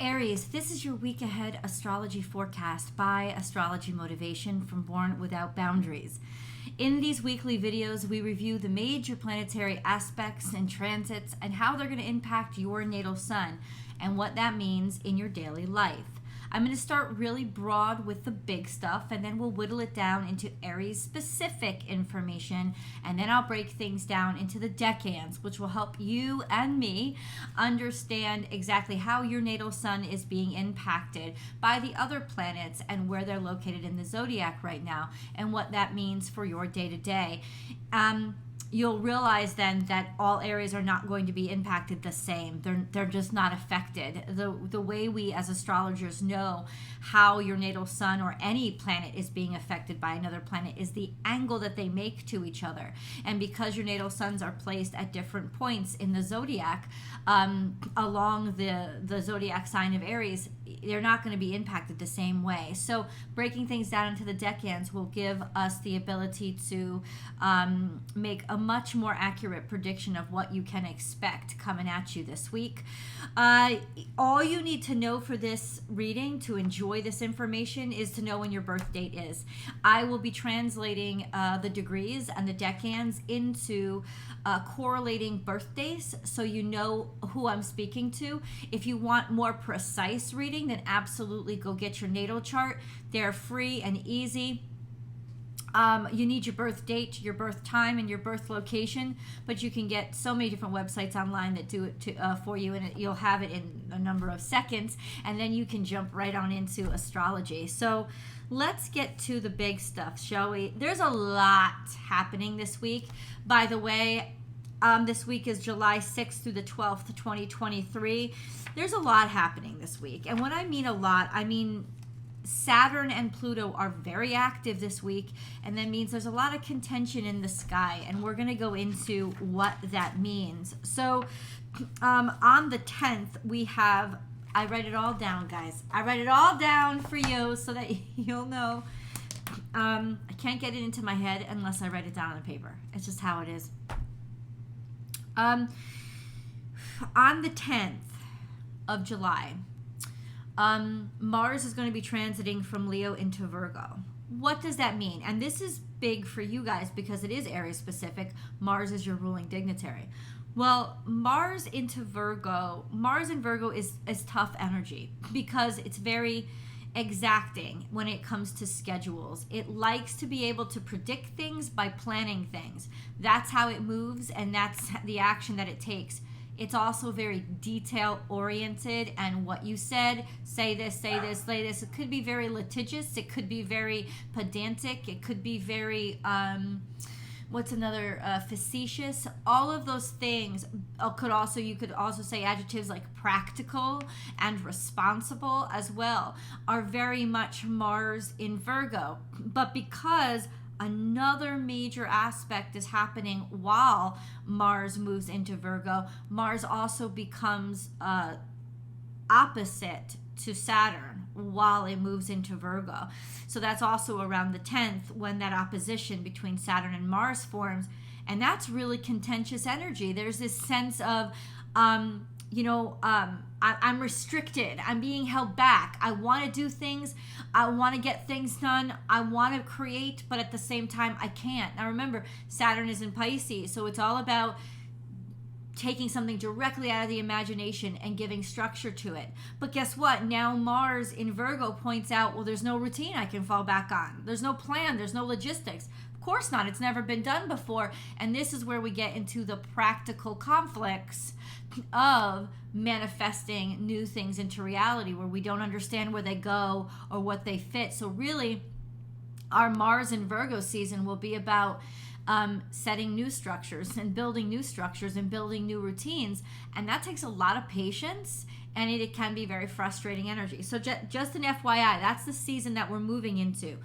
Aries, this is your week ahead astrology forecast by Astrology Motivation from Born Without Boundaries. In these weekly videos, we review the major planetary aspects and transits and how they're going to impact your natal sun and what that means in your daily life. I'm going to start really broad with the big stuff, and then we'll whittle it down into Aries specific information, and then I'll break things down into the decans, which will help you and me understand exactly how your natal sun is being impacted by the other planets and where they're located in the zodiac right now and what that means for your day-to-day. You'll realize then that all areas are not going to be impacted the same. They're just not affected. The way we as astrologers know how your natal sun or any planet is being affected by another planet is the angle that they make to each other. And because your natal suns are placed at different points in the zodiac, along the zodiac sign of Aries, they're not going to be impacted the same way. So breaking things down into the decans will give us the ability to make a much more accurate prediction of what you can expect coming at you this week. All you need to know for this reading to enjoy this information is to know when your birth date is. I will be translating the degrees and the decans into correlating birthdays so you know who I'm speaking to. If you want more precise reading, then absolutely go get your natal chart. They're free and easy. You need your birth date, your birth time, and your birth location, but you can get so many different websites online that do it for you, and you'll have it in a number of seconds, and then you can jump right on into astrology. So let's get to the big stuff, shall we? There's a lot happening this week. By the way, this week is July 6th through the 12th, 2023. There's a lot happening this week, and when I mean a lot, I mean Saturn and Pluto are very active this week, and that means there's a lot of contention in the sky, and we're going to go into what that means. So on the 10th, we have, I write it all down, guys. I write it all down for you so that you'll know. I can't get it into my head unless I write it down on paper. It's just how it is. On the 10th of July, Mars is going to be transiting from Leo into Virgo. What does that mean? And this is big for you guys because it is Aries specific. Mars is your ruling dignitary. Well, Mars in Virgo is tough energy because it's very exacting when it comes to schedules. It likes to be able to predict things by planning things. That's how it moves, and that's the action that it takes. It's also very detail oriented, and what you said, say this, say this, say this. It could be very litigious. It could be very pedantic. It could be very, facetious. All of those things you could also say adjectives like practical and responsible as well are very much Mars in Virgo. But because another major aspect is happening while Mars moves into Virgo, Mars also becomes opposite to Saturn while it moves into Virgo. So that's also around the 10th when that opposition between Saturn and Mars forms, and that's really contentious energy. There's this sense of I'm restricted. I'm being held back. I want to do things. I want to get things done. I want to create, but at the same time, I can't. Now remember, Saturn is in Pisces, so it's all about taking something directly out of the imagination and giving structure to it. But guess what? Now Mars in Virgo points out, well, there's no routine I can fall back on. There's no plan. There's no logistics. Of course not. It's never been done before. And this is where we get into the practical conflicts of manifesting new things into reality, where we don't understand where they go or what they fit. So really, our Mars in Virgo season will be about setting new structures and building new structures and building new routines. And that takes a lot of patience, and it can be very frustrating energy. So just an FYI, that's the season that we're moving into.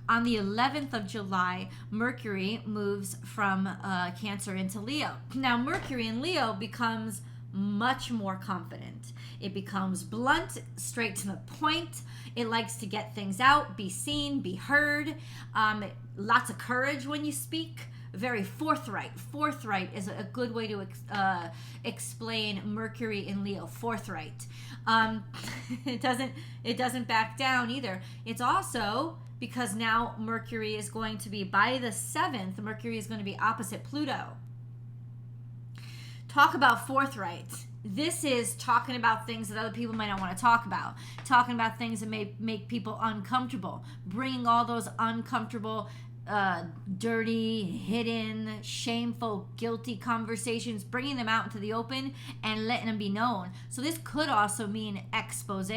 On the 11th of July, Mercury moves from Cancer into Leo. Now, Mercury in Leo becomes much more confident. It becomes blunt, straight to the point. It likes to get things out, be seen, be heard. Lots of courage when you speak. very forthright. Forthright is a good way to explain Mercury in Leo. Forthright. It doesn't back down either. It's also because now Mercury is going to be, by the 7th, Mercury is going to be opposite Pluto. Talk about forthright. This is talking about things that other people might not want to talk about. Talking about things that may make people uncomfortable. Bringing all those uncomfortable, dirty, hidden, shameful, guilty conversations, bringing them out into the open and letting them be known. So this could also mean expose,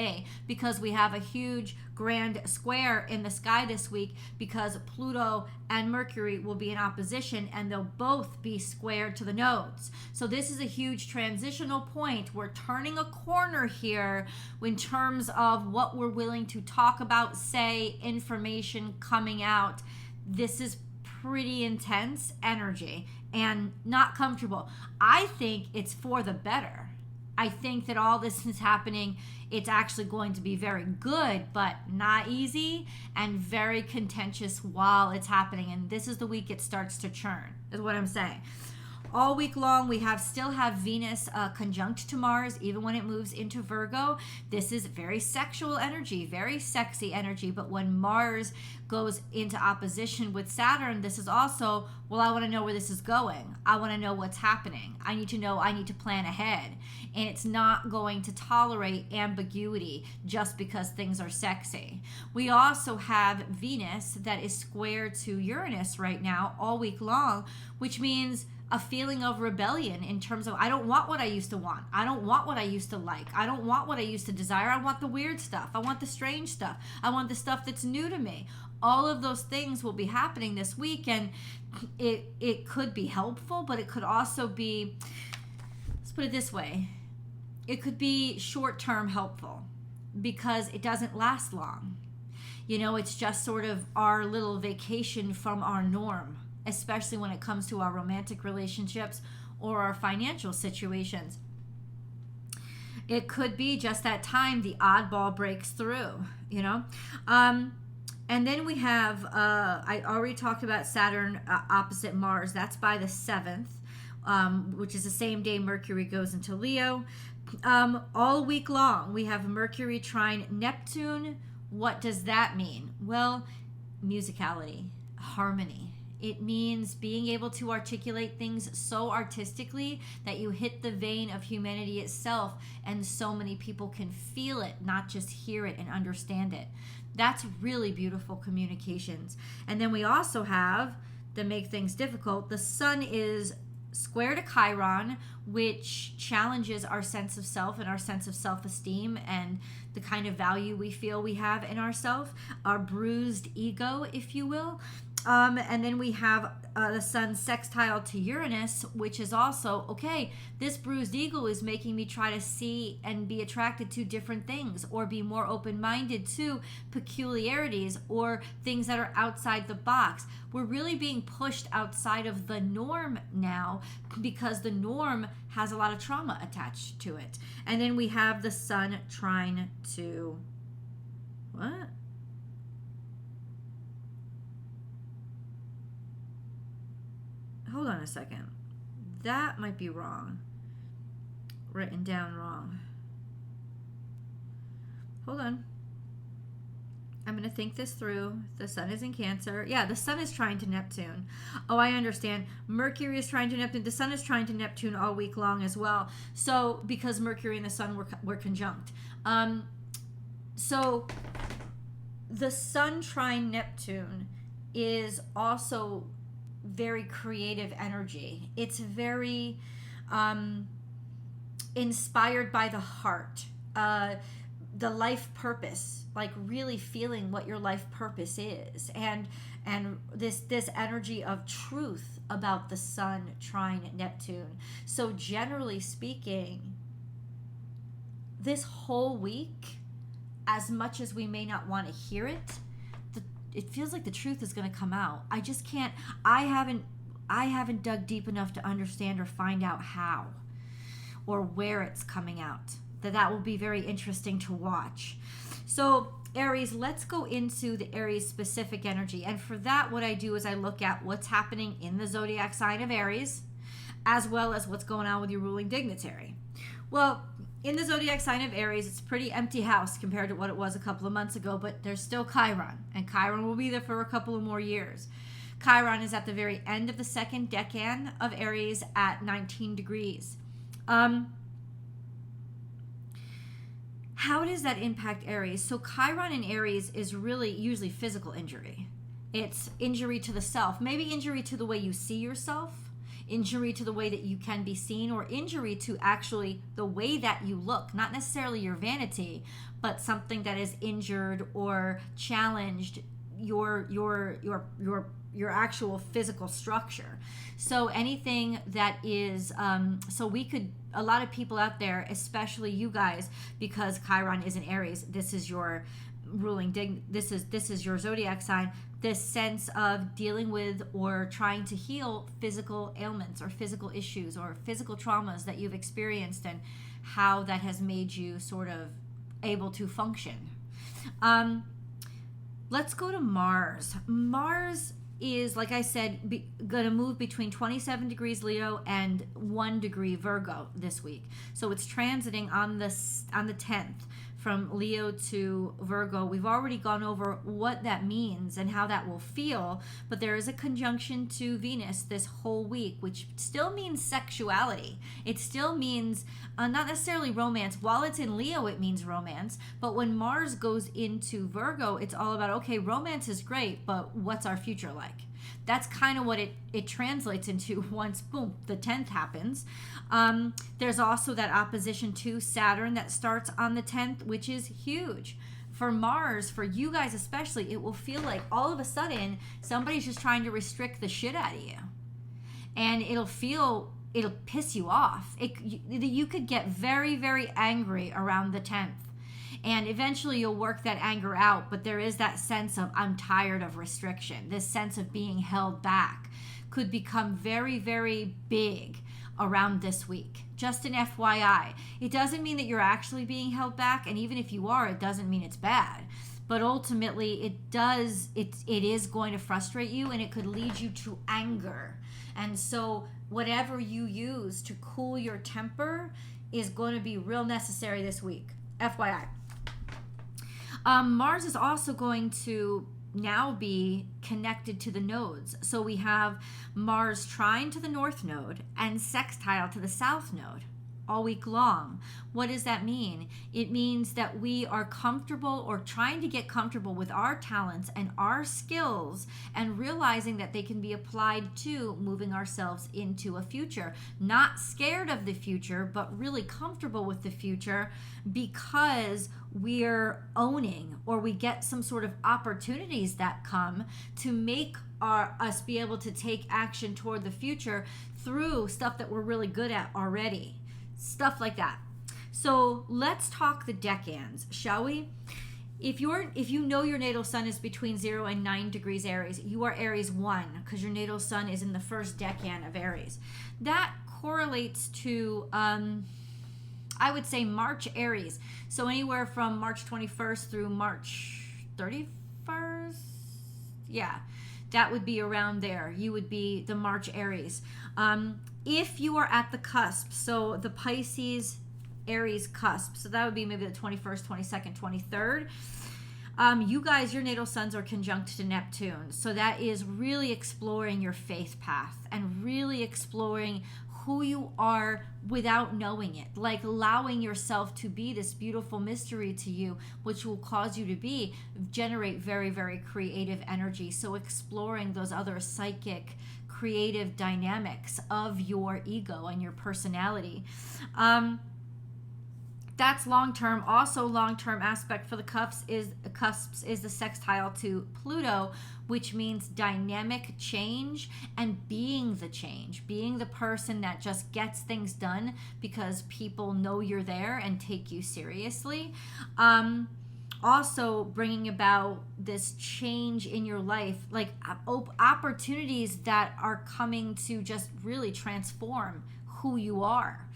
because we have a huge grand square in the sky this week, because Pluto and Mercury will be in opposition and they'll both be squared to the nodes. So this is a huge transitional point. We're turning a corner here in terms of what we're willing to talk about, say, information coming out. This is pretty intense energy and not comfortable. I think it's for the better. I think that all this is happening, it's actually going to be very good, but not easy and very contentious while it's happening. And this is the week it starts to churn, is what I'm saying. All week long, we still have Venus conjunct to Mars, even when it moves into Virgo. This is very sexual energy, very sexy energy. But when Mars goes into opposition with Saturn, this is also, well, I want to know where this is going. I want to know what's happening. I need to know, I need to plan ahead. And it's not going to tolerate ambiguity just because things are sexy. We also have Venus that is square to Uranus right now all week long, which means a feeling of rebellion in terms of, I don't want what I used to want. I don't want what I used to like. I don't want what I used to desire. I want the weird stuff. I want the strange stuff. I want the stuff that's new to me. All of those things will be happening this week, and it could be helpful, but it could also be, let's put it this way, it could be short-term helpful because it doesn't last long. You know, it's just sort of our little vacation from our norm, especially when it comes to our romantic relationships or our financial situations. It could be just that time the oddball breaks through, you know? And then we have, I already talked about Saturn opposite Mars. That's by the 7th, which is the same day Mercury goes into Leo. All week long, we have Mercury trine Neptune. What does that mean? Well, musicality, harmony. It means being able to articulate things so artistically that you hit the vein of humanity itself and so many people can feel it, not just hear it and understand it. That's really beautiful communications. And then we also have, that make things difficult, the sun is square to Chiron, which challenges our sense of self and our sense of self-esteem and the kind of value we feel we have in ourselves, our bruised ego, if you will. And then we have the sun sextile to Uranus, which is also, okay, this bruised ego is making me try to see and be attracted to different things or be more open-minded to peculiarities or things that are outside the box. We're really being pushed outside of the norm now because the norm has a lot of trauma attached to it. And then we have the sun trine to, what? Hold on a second. That might be wrong. Written down wrong. Hold on. I'm going to think this through. The sun is in Cancer. Yeah, the sun is trine to Neptune. Oh, I understand. Mercury is trine to Neptune. The sun is trine to Neptune all week long as well. So, because Mercury and the sun were conjunct. So, the sun trine Neptune is also very creative energy. It's very inspired by the heart, the life purpose, like really feeling what your life purpose is, and this energy of truth about the sun trine Neptune. So generally speaking, this whole week, as much as we may not want to hear it, it feels like the truth is going to come out. I just can't, I haven't dug deep enough to understand or find out how or where it's coming out. That will be very interesting to watch. So Aries, let's go into the Aries specific energy. And for that, what I do is I look at what's happening in the zodiac sign of Aries, as well as what's going on with your ruling dignitary. Well, in the zodiac sign of Aries, it's a pretty empty house compared to what it was a couple of months ago, but there's still Chiron, and Chiron will be there for a couple of more years. Chiron is at the very end of the second decan of Aries at 19 degrees. How does that impact Aries? So Chiron in Aries is really usually physical injury. It's injury to the self, maybe injury to the way you see yourself, injury to the way that you can be seen, or injury to actually the way that you look, not necessarily your vanity, but something that is injured or challenged your actual physical structure. So anything that is so we could, a lot of people out there, especially you guys, because Chiron is in Aries, this is your ruling this is your zodiac sign, this sense of dealing with or trying to heal physical ailments or physical issues or physical traumas that you've experienced, and how that has made you sort of able to function. Let's go to Mars. Mars is, like I said, going to move between 27 degrees Leo and 1 degree Virgo this week. So it's transiting on the 10th from Leo to Virgo. We've already gone over what that means and how that will feel, but there is a conjunction to Venus this whole week, which still means sexuality. It still means not necessarily romance. While it's in Leo, it means romance, but when Mars goes into Virgo, it's all about, okay, romance is great, but what's our future like? That's kind of what it translates into once, boom, the 10th happens. There's also that opposition to Saturn that starts on the 10th, which is huge. For Mars, for you guys especially, it will feel like all of a sudden somebody's just trying to restrict the shit out of you. And it'll piss you off. You could get very, very angry around the 10th. And eventually you'll work that anger out, but there is that sense of, I'm tired of restriction. This sense of being held back could become very, very big around this week. Just an FYI. It doesn't mean that you're actually being held back, and even if you are, it doesn't mean it's bad. But ultimately, it is going to frustrate you, and it could lead you to anger. And so whatever you use to cool your temper is going to be real necessary this week. FYI. Mars is also going to now be connected to the nodes. So we have Mars trine to the north node and sextile to the south node all week long. What does that mean? It means that we are comfortable or trying to get comfortable with our talents and our skills and realizing that they can be applied to moving ourselves into a future. Not scared of the future, but really comfortable with the future because we're owning, or we get some sort of opportunities that come to make us be able to take action toward the future through stuff that we're really good at already. Stuff like that. So let's talk the decans, shall we? If you know your natal sun is between 0 and 9 degrees Aries, you are Aries 1 because your natal sun is in the first decan of Aries. That correlates to I would say March Aries. So anywhere from March 21st through March 31st. Yeah, that would be around there. You would be the March Aries. If you are at the cusp, so the Pisces Aries cusp, so that would be maybe the 21st, 22nd, 23rd. You guys, your natal suns are conjunct to Neptune. So that is really exploring your faith path and really exploring who you are without knowing it, like allowing yourself to be this beautiful mystery to you, which will cause you to generate very, very creative energy. So exploring those other psychic, creative dynamics of your ego and your personality. That's long-term. Also long-term aspect for the cusps is the sextile to Pluto, which means dynamic change and being the change, being the person that just gets things done because people know you're there and take you seriously. Also bringing about this change in your life, like opportunities that are coming to just really transform who you are.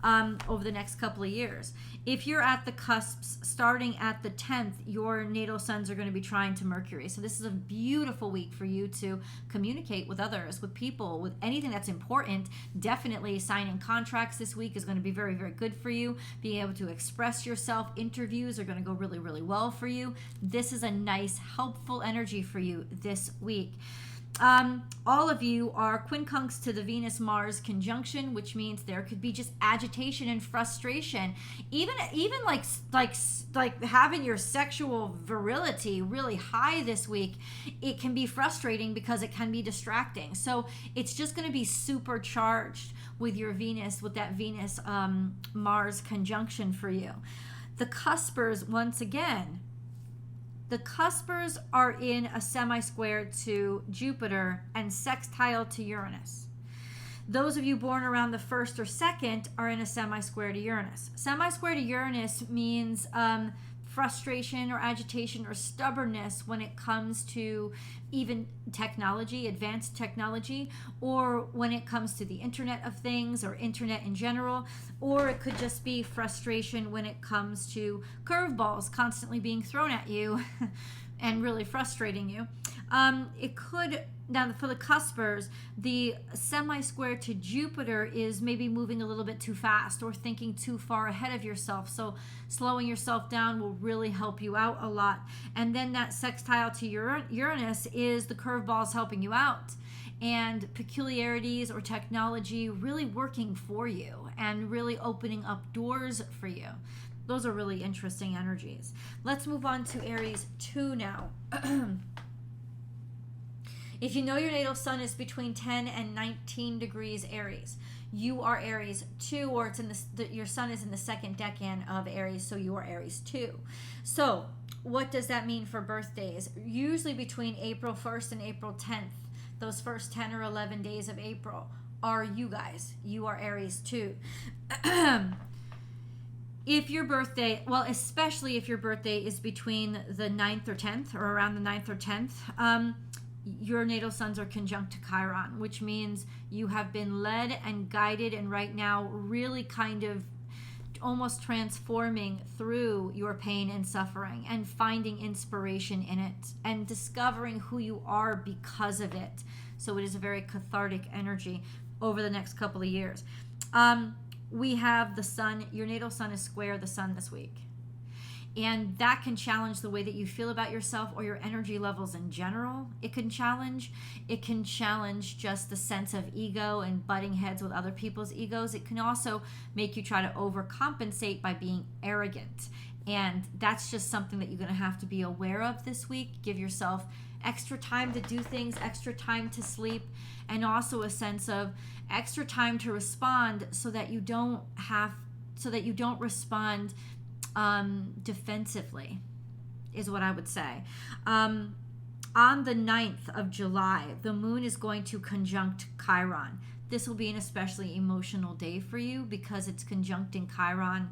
over the next couple of years. If you're at the cusps, starting at the 10th, your natal suns are going to be trying to Mercury. So this is a beautiful week for you to communicate with others, with people, with anything that's important. Definitely signing contracts this week is going to be very, very good for you. Being able to express yourself, interviews are going to go really, really well for you. This is a nice, helpful energy for you this week. All of you are quincunx to the Venus-Mars conjunction, which means there could be just agitation and frustration. Even like having your sexual virility really high this week, it can be frustrating because it can be distracting. So it's just going to be supercharged with your Venus, with that Venus-Mars conjunction for you. The cuspers, once again, the cuspers are in a semi-square to Jupiter and sextile to Uranus. Those of you born around the 1st or 2nd are in a semi-square to Uranus. Semi-square to Uranus means frustration or agitation or stubbornness when it comes to even technology, advanced technology, or when it comes to the Internet of Things or Internet in general, or it could just be frustration when it comes to curveballs constantly being thrown at you and really frustrating you. It could, now for the cuspers, the semi-square to Jupiter is maybe moving a little bit too fast or thinking too far ahead of yourself. So slowing yourself down will really help you out a lot. And then that sextile to Uranus is the curveballs helping you out, and peculiarities or technology really working for you and really opening up doors for you. Those are really interesting energies. Let's move on to Aries 2 now. If you know your natal sun is between 10 and 19 degrees Aries, you are Aries 2, or it's in your sun is in the 2nd decan of Aries, so you are Aries 2. So what does that mean for birthdays? Usually between April 1st and April 10th, those first 10 or 11 days of April are you guys. You are Aries 2. If your birthday, well, especially if your birthday is between the 9th or 10th, or around the 9th or 10th, your natal suns are conjunct to Chiron, which means you have been led and guided, and right now really kind of almost transforming through your pain and suffering and finding inspiration in it and discovering who you are because of it. So it is a very cathartic energy over the next couple of years. We have the sun, your natal sun is square the sun this week. And that can challenge the way that you feel about yourself or your energy levels in general. It can challenge just the sense of ego and butting heads with other people's egos. It can also make you try to overcompensate by being arrogant. And that's just something that you're going to have to be aware of this week. Give yourself extra time to do things, extra time to sleep, and also a sense of extra time to respond so that you don't respond defensively, is what I would say. On the 9th of July, the moon is going to conjunct Chiron. This will be an especially emotional day for you because it's conjuncting Chiron.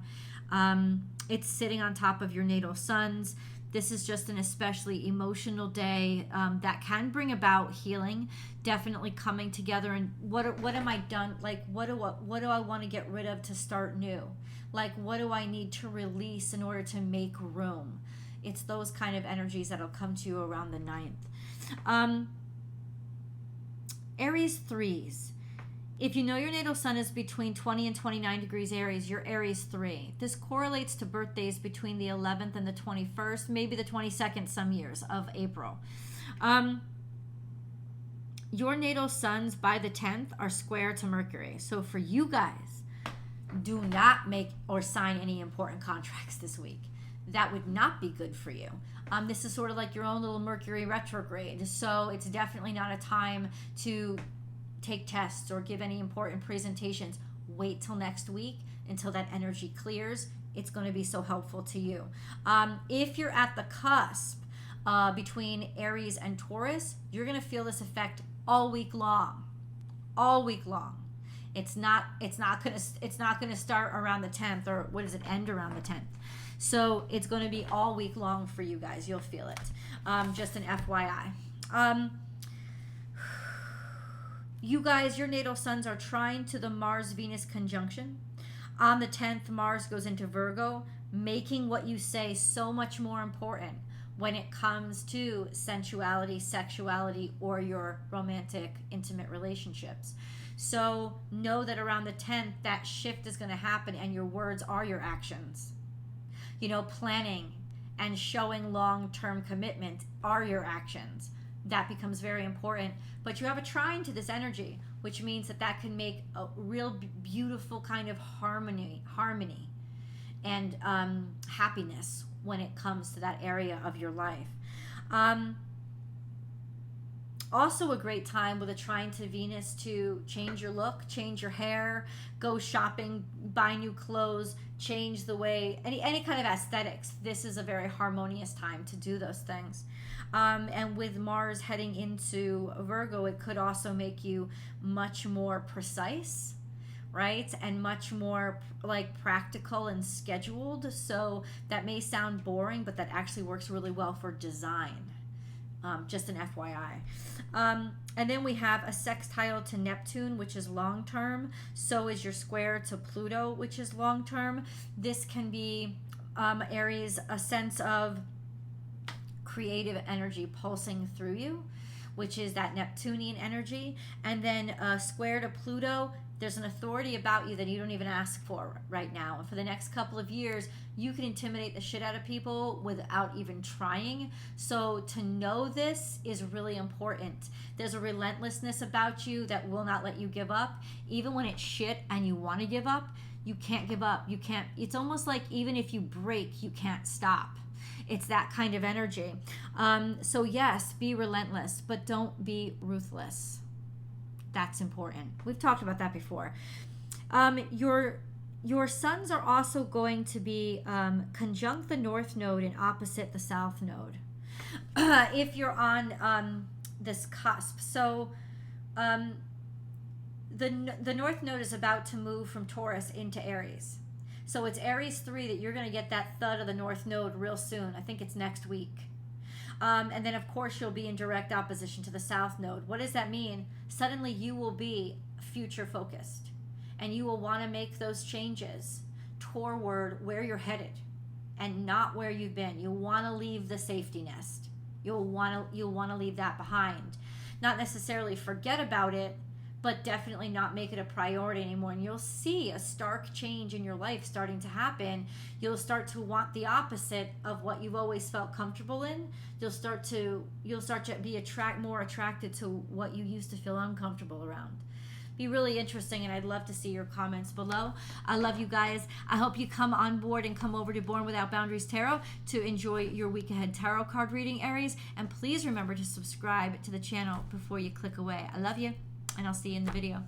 It's sitting on top of your natal suns. This is just an especially emotional day that can bring about healing, definitely coming together. And what am I done? Like, what do I want to get rid of to start new? Like, what do I need to release in order to make room? It's those kind of energies that'll come to you around the 9th. Aries 3s. If you know your natal sun is between 20 and 29 degrees Aries, you're Aries 3. This correlates to birthdays between the 11th and the 21st, maybe the 22nd some years of April. Your natal suns by the 10th are square to Mercury. So for you guys, do not make or sign any important contracts this week. That would not be good for you. This is sort of like your own little Mercury retrograde. So it's definitely not a time to take tests or give any important presentations. Wait till next week until that energy clears. It's going to be so helpful to you. If you're at the cusp between Aries and Taurus, you're going to feel this effect all week long. All week long. It's not going to start around the 10th, or what does it end around the 10th? So it's going to be all week long for you guys. You'll feel it. Just an FYI. You guys, your natal suns are trine to the Mars-Venus conjunction. On the 10th, Mars goes into Virgo, making what you say so much more important when it comes to sensuality, sexuality, or your romantic, intimate relationships. So know that around the 10th, that shift is going to happen, and your words are your actions. You know, planning and showing long-term commitment are your actions. That becomes very important. But you have a trine to this energy, which means that can make a real beautiful kind of harmony and happiness when it comes to that area of your life. Also a great time with a trine to Venus to change your look, change your hair, go shopping, buy new clothes, change the way, any kind of aesthetics. This is a very harmonious time to do those things. And with Mars heading into Virgo, it could also make you much more precise, right? And much more like practical and scheduled. So that may sound boring, but that actually works really well for design. Just an FYI. And then we have a sextile to Neptune, which is long term. So is your square to Pluto, which is long term. This can be, Aries, a sense of creative energy pulsing through you, which is that Neptunian energy. And then square to Pluto, there's an authority about you that you don't even ask for right now. And for the next couple of years, you can intimidate the shit out of people without even trying. So to know this is really important. There's a relentlessness about you that will not let you give up. Even when it's shit and you want to give up, you can't give up. You can't. It's almost like even if you break, you can't stop. It's that kind of energy. So yes, be relentless, but don't be ruthless. That's important. We've talked about that before. Your suns are also going to be conjunct the North Node and opposite the South Node. If you're on this cusp. So the North Node is about to move from Taurus into Aries. So it's Aries 3 that you're going to get that thud of the North Node real soon. I think it's next week. And then, of course, you'll be in direct opposition to the South Node. What does that mean? Suddenly you will be future focused, and you will want to make those changes toward where you're headed and not where you've been. You'll want to leave the safety nest. You'll want to leave that behind. Not necessarily forget about it, but definitely not make it a priority anymore. And you'll see a stark change in your life starting to happen. You'll start to want the opposite of what you've always felt comfortable in. You'll start to be more attracted to what you used to feel uncomfortable around. Be really interesting, and I'd love to see your comments below. I love you guys. I hope you come on board and come over to Born Without Boundaries Tarot to enjoy your week ahead tarot card reading, Aries. And please remember to subscribe to the channel before you click away. I love you, and I'll see you in the video.